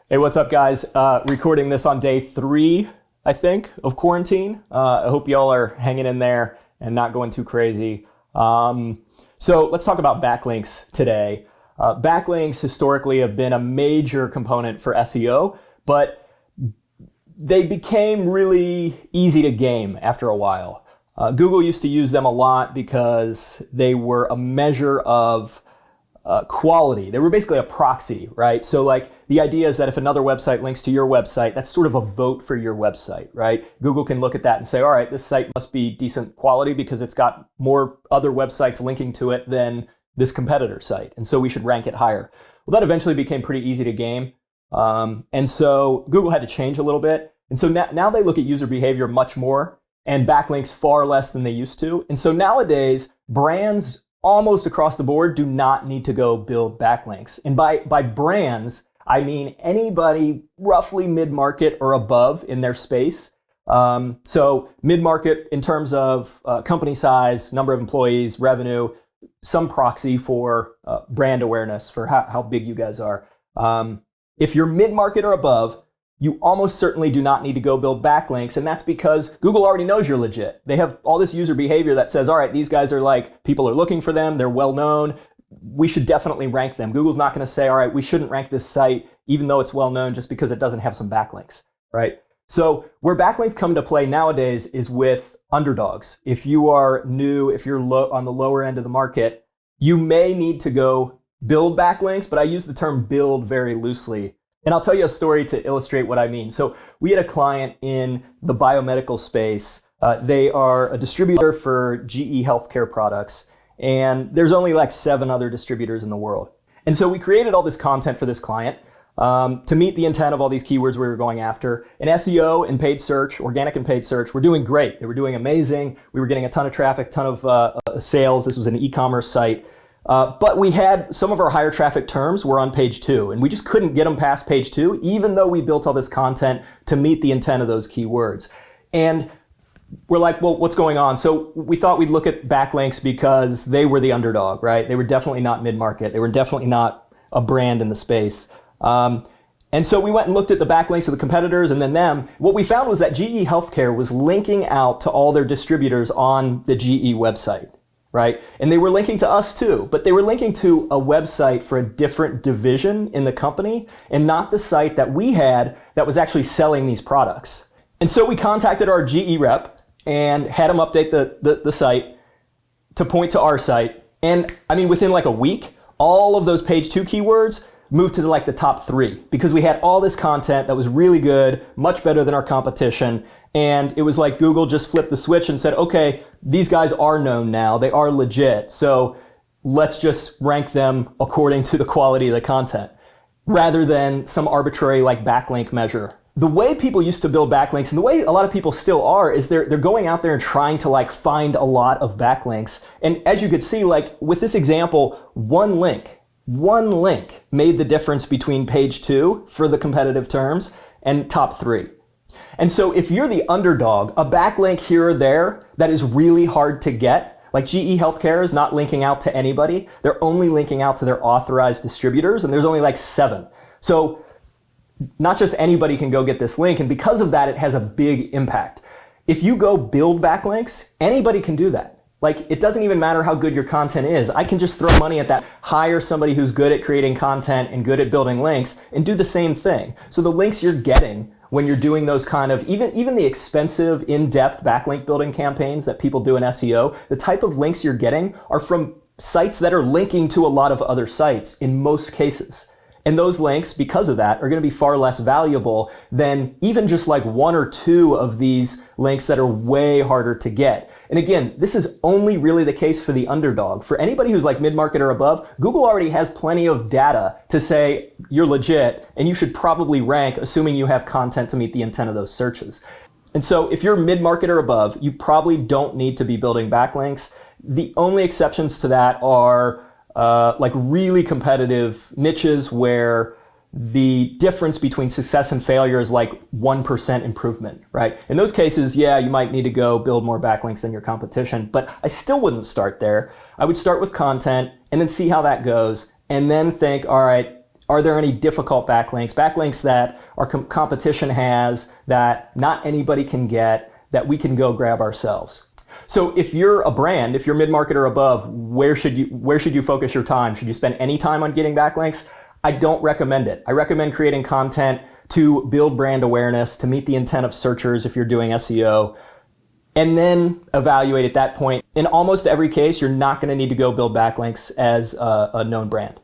Hey, what's up, guys? Recording this on day 3, I think, of quarantine. I hope y'all are hanging in there and not going too crazy. So let's talk about backlinks today. Backlinks historically have been a major component for SEO, but they became really easy to game after a while. Google used to use them a lot because they were a measure of quality. They were basically a proxy, right? So like the idea is that if another website links to your website, that's sort of a vote for your website, right? Google can look at that and say, all right, this site must be decent quality because it's got more other websites linking to it than this competitor site. And so we should rank it higher. Well, that eventually became pretty easy to game. And so Google had to change a little bit. And so now they look at user behavior much more and backlinks far less than they used to. And so nowadays, brands almost across the board do not need to go build backlinks. And by brands, I mean anybody roughly mid-market or above in their space. So mid-market in terms of company size, number of employees, revenue, some proxy for brand awareness for how big you guys are. If you're mid-market or above, you almost certainly do not need to go build backlinks. And that's because Google already knows you're legit. They have all this user behavior that says, all right, these guys are like, people are looking for them. They're well known. We should definitely rank them. Google's not going to say, all right, we shouldn't rank this site, even though it's well known just because it doesn't have some backlinks, right? So where backlinks come to play nowadays is with underdogs. If you are new, if you're on the lower end of the market, you may need to go build backlinks, but I use the term build very loosely. And I'll tell you a story to illustrate what I mean. So we had a client in the biomedical space. They are a distributor for GE healthcare products. And there's only like 7 other distributors in the world. And so we created all this content for this client to meet the intent of all these keywords we were going after. In SEO and paid search, organic and paid search, we're doing great. They were doing amazing. We were getting a ton of traffic, ton of sales. This was an e-commerce site. But we had some of our higher traffic terms were on page 2, and we just couldn't get them past page 2, even though we built all this content to meet the intent of those keywords. And we're like, well, what's going on? So we thought we'd look at backlinks because they were the underdog, right? They were definitely not mid-market. They were definitely not a brand in the space. And so we went and looked at the backlinks of the competitors and then them. What we found was that GE Healthcare was linking out to all their distributors on the GE website. Right? And they were linking to us too, but they were linking to a website for a different division in the company and not the site that we had that was actually selling these products. And so we contacted our GE rep and had him update the site to point to our site. And I mean, within like a week, all of those page 2 keywords moved to like the top 3 because we had all this content that was really good, much better than our competition. And it was like Google just flipped the switch and said, okay, these guys are known now. They are legit. So let's just rank them according to the quality of the content rather than some arbitrary like backlink measure. The way people used to build backlinks and the way a lot of people still are is they're going out there and trying to like find a lot of backlinks. And as you could see, like with this example, one link made the difference between page 2 for the competitive terms and top 3. And so if you're the underdog, a backlink here or there that is really hard to get, like GE Healthcare is not linking out to anybody. They're only linking out to their authorized distributors, and there's only like 7. So not just anybody can go get this link, and because of that, it has a big impact. If you go build backlinks, anybody can do that. Like, it doesn't even matter how good your content is. I can just throw money at that, hire somebody who's good at creating content and good at building links, and do the same thing. So the links you're getting when you're doing those kind of, even the expensive, in-depth backlink building campaigns that people do in SEO, the type of links you're getting are from sites that are linking to a lot of other sites in most cases. And those links, because of that, are going to be far less valuable than even just like 1 or 2 of these links that are way harder to get. And again, this is only really the case for the underdog. For anybody who's like mid-market or above, Google already has plenty of data to say you're legit and you should probably rank, assuming you have content to meet the intent of those searches. And so if you're mid-market or above, you probably don't need to be building backlinks. The only exceptions to that are like really competitive niches where the difference between success and failure is like 1% improvement, right? In those cases, yeah, you might need to go build more backlinks than your competition, but I still wouldn't start there. I would start with content and then see how that goes and then think, all right, Are there any difficult backlinks that our competition has that not anybody can get, that we can go grab ourselves? So if you're a brand, if you're mid-market or above, where should you focus your time? Should you spend any time on getting backlinks? I don't recommend it. I recommend creating content to build brand awareness, to meet the intent of searchers if you're doing SEO, and then evaluate at that point. In almost every case, you're not going to need to go build backlinks as a known brand.